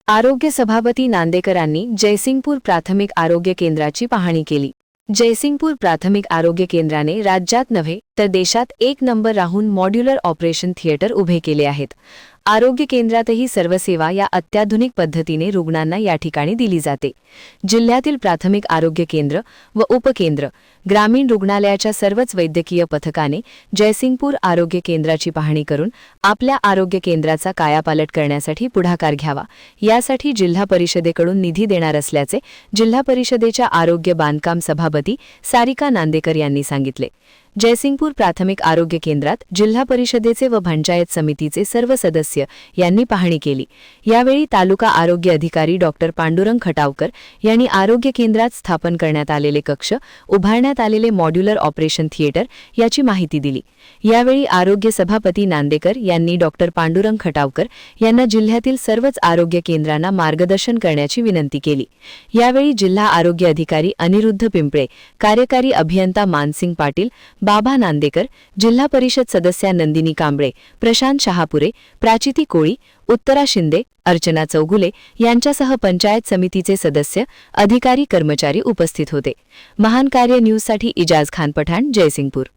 आरोग्य सभापती नांदेकरांनी जयसिंगपूर प्राथमिक आरोग्य केंद्राची पाहणी केली। जयसिंगपूर प्राथमिक आरोग्य केंद्राने राज्यात नव्हे तर देशात 1 नंबर राहून मॉड्युलर ऑपरेशन थिएटर उभे केले आहेत। आरोग्य केंद्रातही सर्व सेवा या अत्याधुनिक पद्धतीने रुग्णांना या ठिकाणी दिली जाते। जिल्ह्यातील प्राथमिक आरोग्य केंद्र व उपकेंद्र, ग्रामीण रुग्णालयाच्या सर्वच वैद्यकीय पथकाने जयसिंगपूर आरोग्य केंद्राची पाहणी करून आपल्या आरोग्य केंद्राचा कायापालट करण्यासाठी पुढाकार घ्यावा, यासाठी जिल्हा परिषदेकडून निधी देणार असल्याचे जिल्हा परिषदेच्या आरोग्य बांधकाम सभापती सारिका नांदेकर यांनी सांगितले। जयसिंगपूर प्राथमिक आरोग्य केंद्रात जिल्हा परिषदेचे व पंचायत समितीचे सर्व सदस्य यांनी पाहणी केली। यावेळी तालुका आरोग्य अधिकारी डॉक्टर पांडुरंग खटावकर यांनी आरोग्य केंद्रात स्थापन करण्यात आलेले कक्ष, उभारण्यात आलेले मॉड्युलर ऑपरेशन थिएटर याची माहिती दिली। यावेळी आरोग्य सभापती नांदेकर यांनी डॉक्टर पांडुरंग खटावकर यांना जिल्ह्यातील सर्वच आरोग्य केंद्रांना मार्गदर्शन करण्याची विनंती केली। यावेळी जिल्हा आरोग्य अधिकारी अनिरुद्ध पिंपळे, कार्यकारी अभियंता मानसिंग पाटील, बाबा नांदेकर, जिल्हा परिषद सदस्या नंदिनी कांबळे, प्रशांत शहापुरे, प्राचिती कोळी, उत्तरा शिंदे, अर्चना चौगुले यांच्यासह पंचायत समितीचे सदस्य, अधिकारी, कर्मचारी उपस्थित होते। महान कार्य न्यूजसाठी इजाज खान पठाण, जयसिंगपूर।